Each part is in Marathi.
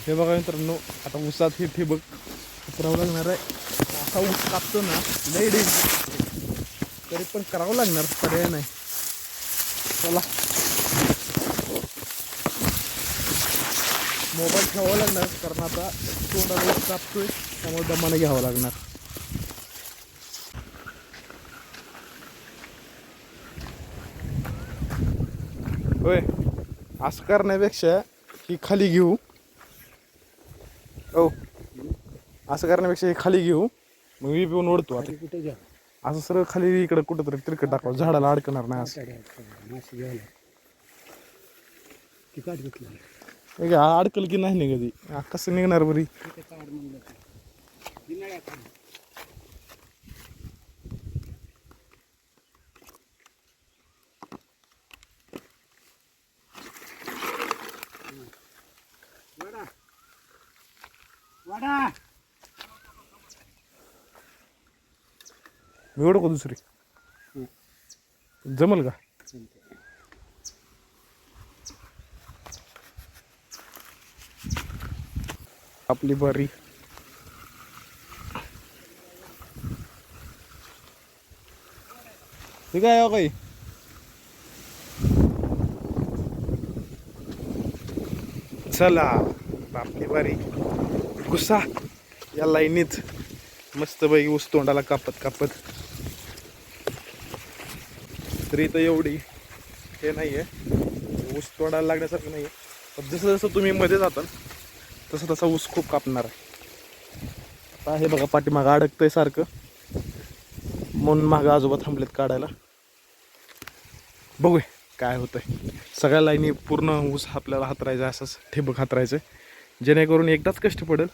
हे बघा मित्रांनो, आता ऊसात हे ठिबक करावं लागणार आहे. असा ऊस कापतो ना, लई डेंजर, तरी पण करावं लागणार, पर्याय नाही. चला मोबाईल ठेवावा लागणार, कारण आता तोंडाला ऊस कापतोय, त्यामुळे दमाने घ्यावं लागणार. होय, असं करण्यापेक्षा ही खाली घेऊ. हो, असं करण्यापेक्षा हे खाली घेऊ, मग मी पिऊन ओढतो. आता कुठे घ्या असं सरळ खाली इकडं कुठंतरी तिरकट टाकावं, झाडाला अडकणार नाही. असं मासे घ्यायला ती काढ घेतलं हे अडकल की नाही निघत, कसं निघणार बरी. काढ म्हणलं वाडा वाडा मी ओढू का दुसरी, जमल का? आपली बारी. ठीक आहे काही चला, आपली बारी. गुस्सा या लाईनीत मस्त पैकी ऊस तोंडाला कापत कापत. तरी तर एवढी हे नाही आहे, ऊस तोंडाला लागण्यासारखं नाही आहे. पण जसं जसं तुम्ही मध्ये जाताल तसं तसा ऊस खूप कापणार आहे. आता हे बघा पाठीमागं अडकतंय सारखं, म्हणून मागं आजोबा थांबलेत काढायला. बघूया काय होतंय. सगळ्या लाईनी पूर्ण ऊस आपल्याला हातरायचा, असंच ठिबक हातरायचं, जेणेकरून एकदाच कष्ट पडेल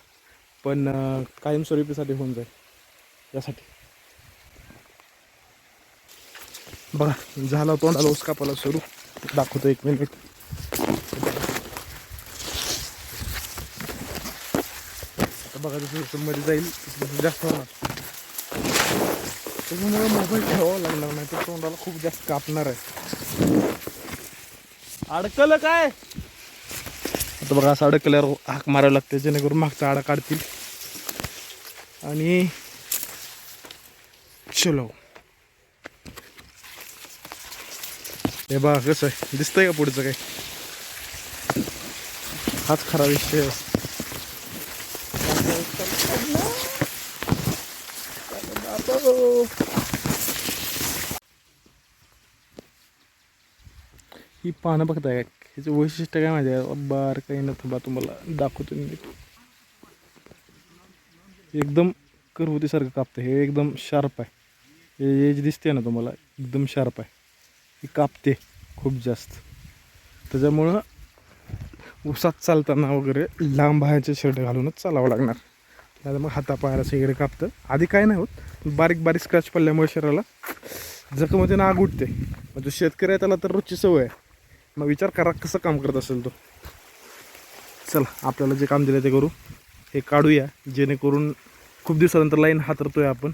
पण कायमस्वरूपीसाठी होऊन जाईल. यासाठी बघा झाला तोंडाला ऊस कापायला सुरू. दाखवतो 1 मिनिट. आता बघा जसं मध्ये जाईल तसं जास्त होणार, त्याच्यामुळे मोबाईल ठेवावा लागणार, नाही तर तोंडाला खूप जास्त कापणार आहे. अडकलं काय? आता बघा असं अडकल्यावर हाक मारावं लागते, जेणेकरून मागचा आडा काढतील. आणि चलो, हे बघा कसं आहे, दिसतंय का पुढचं काय? हाच खरा विषय. ही पानं बघताय का, ह्याचं वैशिष्ट्य काय माहिती आहे? बार काही न थांबा, तुम्हाला दाखवतो मी. एकदम करवतीसारखं कापतं हे, एकदम शार्प आहे. हे जे दिसते ना तुम्हाला, एकदम शार्प आहे. ही कापते खूप जास्त, त्याच्यामुळं ऊसात चालताना वगैरे लांब बाहेरचे शर्ट घालूनच चालावं लागणार. त्याला मग हातापायाला सगळे कापतं. आधी काय नाही होत, बारीक बारीक स्क्रॅच पडल्यामुळे शरीराला जखमध्ये नाग उठते. मग जो शेतकरी आहे त्याला तर रोजची सवय आहे. मग विचार करा कसं काम करत असेल तो. चला आपल्याला जे काम दिलं ते करू. हे काढूया, जेणेकरून खूप दिवसानंतर लाईन हातरतोय आपण.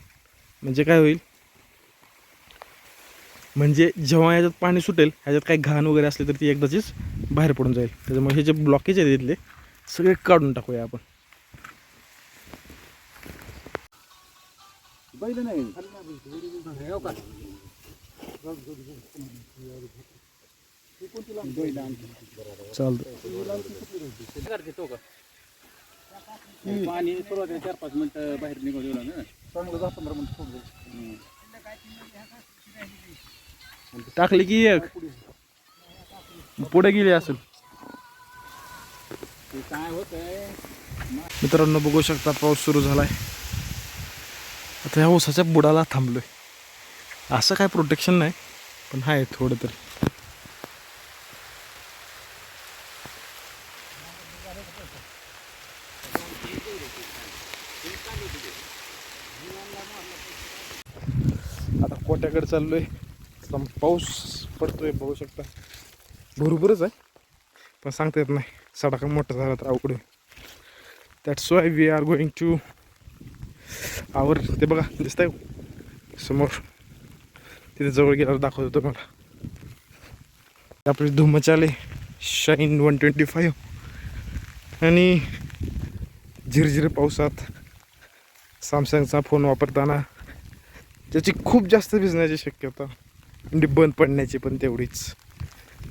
म्हणजे काय होईल, म्हणजे जेव्हा याच्यात पाणी सुटेल, ह्याच्यात काही घाण वगैरे असले तर ती एकदाचीच बाहेर पडून जाईल. त्याच्यामुळे हे जे ब्लॉकेज आहेत इथले सगळे काढून टाकूया आपण. चालतं. पाणी सुरुवातीला 4-5 मिनिटं बाहेर निघू दिलं ना, 10-15 मिनिटं टाकली की एक पुढे गेली असेल. काय होतंय मित्रांनो बघू शकता, पाऊस सुरू झालाय. आता ह्या ऊसाच्या बुडाला थांबलोय. असं काय प्रोटेक्शन नाही, पण आहे थोडं तरी. आता कोट्याकडे चाललोय. पाऊस पडतोय बघू शकता, भरपूरच आहे, पण सांगता येत नाही. सडाका मोठा झाला तर अवघड. That's why we are going to our. ते बघा दिसतंय समोर, तिथे जवळ गेल्यावर दाखवतो तुम्हाला. आपली धुम्मचाले शाईन 125 आणि झिरझिर पावसात सॅमसंगचा फोन वापरताना त्याची खूप जास्त भिजण्याची शक्यता आणि बंद पडण्याची पण तेवढीच.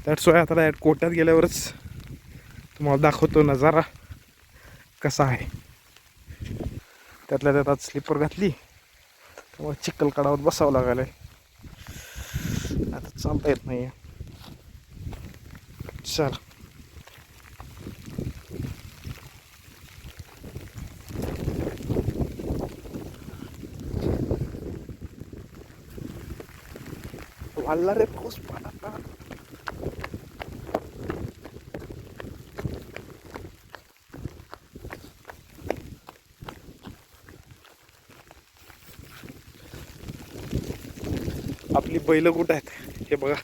दॅट्स वाय आता डायरेक्ट कोट्यात गेल्यावरच तुम्हाला दाखवतो नजारा कसा आहे. त्यातल्या त्यात आज स्लीपर घातली त्यामुळे चिखल कडावत बसावं लागायला. आता चालता येत नाही. चल वाढला रे पाऊस पाडा. आपली बैल कुठं आहेत हे बघा.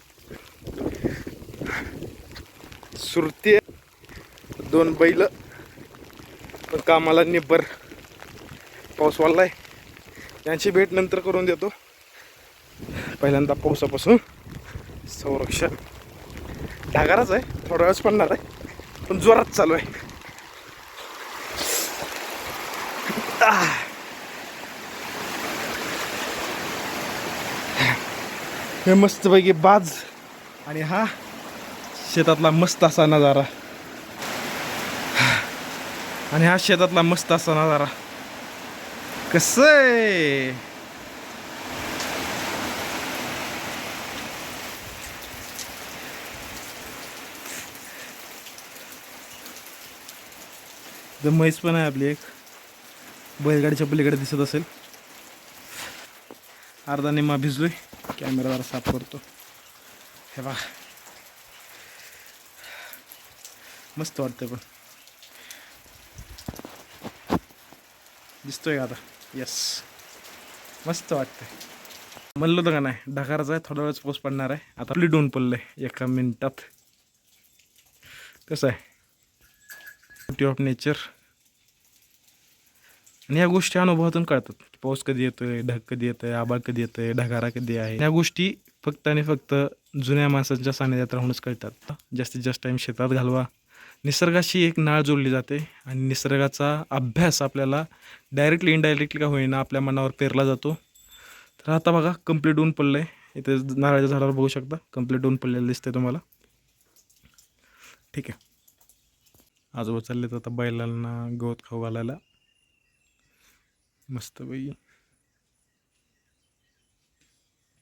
सुरती 2 बैल पण कामाला निब्बर. पाऊस वाढलाय. यांची भेट नंतर करून देतो. पहिल्यांदा पावसापासून संरक्षण. ढगाराच आहे, थोडा वेळच पडणार आहे पण जोरात चालू आहे. हे मस्तपैकी बाज आणि हा शेतातला मस्त असा नजारा. आणि हा शेतातला मस्त असा नजारा कसं आहे. म्हैस पण आहे आपली एक. बैलगाडीच्या पलीकडे दिसत असेल. अर्धा निम्मा भिजलोय. कॅमेरा जरा साफ करतो. हे बघा मस्त वाटतंय पण दिसतोय का आता. यस मस्त वाटतंय. म्हणलं होतं का नाही ढगाराचा आहे, थोडा वेळच पाऊस पडणार आहे. आता आपली डोन पडलंय 1 मिनिटात. कसं आहे ब्युटी ऑफ नेचर. आणि या गोष्टी अनुभवातून कळतात. पाऊस कधी येतोय, ढग कधी येतोय, आबाळ कधी येतोय, ढगारा कधी आहे. या गोष्टी फक्त आणि फक्त जुन्या माणसांच्या सानिध्यात राहूनच कळतात. जास्तीत जास्त टाईम शेतात घालवा. निसर्गाशी एक नाळ जोडली जाते आणि निसर्गाचा अभ्यास आपल्याला डायरेक्टली इनडायरेक्टली का होईना आपल्या मनावर पेरला जातो. तर आता बघा कंप्लीट ऊन पडलं आहे. इथे नारळाच्या झाडावर बघू शकता कंप्लीट ऊन पडलेलं दिसतंय तुम्हाला. ठीक आहे. आजोबा चाललेत आता बैलांना गवत खाऊ घालायला. मस्त बाई.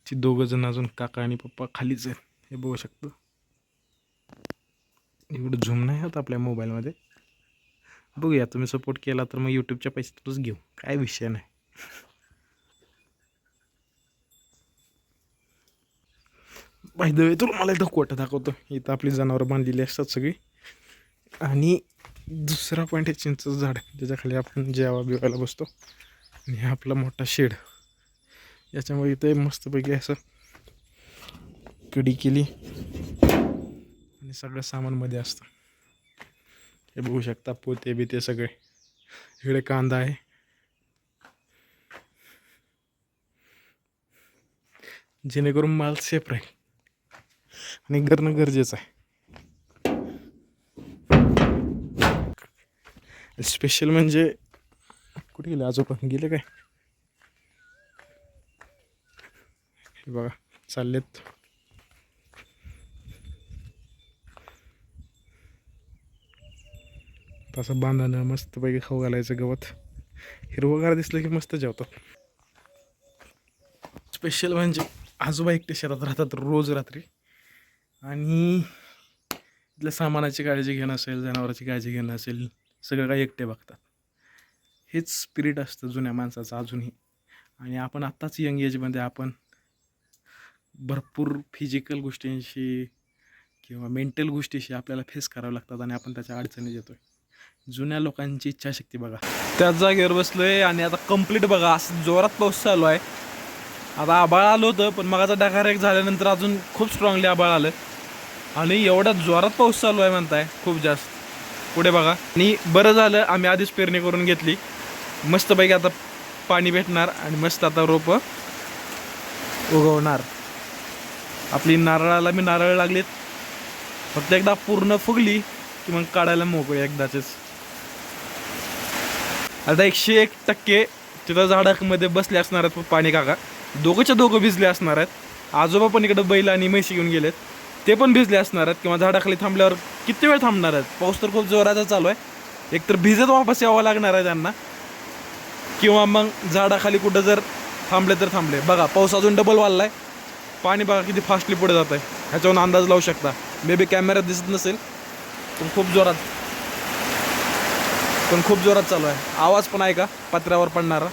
ती 2 जण अजून काका आणि पप्पा खालीच आहेत हे बघू शकतो. एवढं झूम नाही होत आपल्या मोबाईलमध्ये. बघूया तुम्ही सपोर्ट केला तर मग यूट्यूबच्या पैशातच घेऊ, काय विषय नाही. बाय द वे तुला मला एकदा कोटा दाखवतो. इथं आपली जनावरं बांधलेली असतात सगळी. आणि दुसरा पॉईंट हे चिंचचं झाड आहे ज्याच्याखाली आपण जेवा बिवायला बसतो. आणि हा आपला मोठा शेड. याच्यामुळे इथे मस्तपैकी असं कडी केली आणि सगळं सामान मध्ये असतं. हे बघू शकता पोते बिते सगळे. इकडे कांदा आहे. जेणेकरून माल सेफ राहील आणि करणं गरजेचं आहे. स्पेशल म्हणजे कुठे गेले आजोबा, गेले काय? हे बघा चाललेत. तसं बांधानं मस्तपैकी खाऊ घालायचं गवत. हिरवगार दिसलं की मस्त जेवतात. स्पेशल म्हणजे आजोबा एकटे शेतात राहतात रोज रात्री. आणि इथल्या सामानाची काळजी घेणं असेल, जनावरांची काळजी घेणं असेल, सगळं काही एकटे बघतात. हेच स्पिरिट असतं जुन्या माणसाचं अजूनही. आणि आपण आत्ताच यंग एजमध्ये आपण भरपूर फिजिकल गोष्टींशी किंवा मेंटल गोष्टीशी आपल्याला फेस करावं लागतात आणि आपण त्याच्या अडचणी येतोय. जुन्या लोकांची इच्छाशक्ती बघा. त्याच जागेवर बसलोय आणि आता कंप्लीट बघा असं जोरात पाऊस चालू आहे. आता आबाळ आलं होतं पण मगाचा ढगार एक झाल्यानंतर अजून खूप स्ट्रॉंगली आबाळ आलं आणि एवढ्या जोरात पाऊस चालू आहे म्हणताय खूप जास्त. पुढे बघा. आणि बरं झालं आम्ही आधीच पेरणी करून घेतली. मस्तपैकी आता पाणी भेटणार आणि मस्त आता रोपं उगवणार. आपली नारळाला मी नारळ लागलेत. फक्त एकदा पूर्ण फुगली की मग काढायला मोकळे एकदाचेच. आता 101% तिथं झाडामध्ये बसले असणार आहेत पाणी काका. दोघं भिजले असणार आहेत. आजोबा पण इकडं बैल आणि म्हशी घेऊन गेलेत, ते पण भिजले असणार आहेत. किंवा झाडाखाली थांबल्यावर किती वेळ थांबणार आहेत? पाऊस तर खूप जोराचा चालू आहे. एकतर भिजत वापस यावं लागणार आहे त्यांना, किंवा मग झाडाखाली कुठं जर थांबले तर थांबले. बघा पाऊस अजून डबल वाढलाय. पाणी बघा किती फास्टली पुढे जात आहे. ह्याच्यावरून अंदाज लावू शकता. मे बी कॅमेऱ्यात दिसत नसेल, पण खूप जोरात चालू आहे. आवाज पण आहे का पत्र्यावर पडणारा?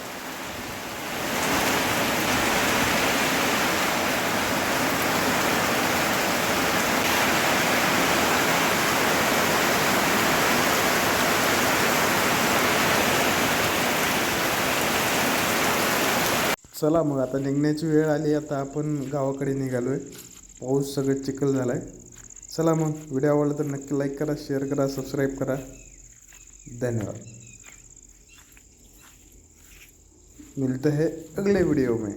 चला मग आता निघण्याची वेळ आली. आता आपण गावाकडे निघालोय. पाऊस सगळं चिखल झालाय. चला मग, व्हिडिओ आवडला तर नक्की लाईक करा, शेअर करा, सबस्क्राईब करा. धन्यवाद. मिलते हैं अगले वीडियो में.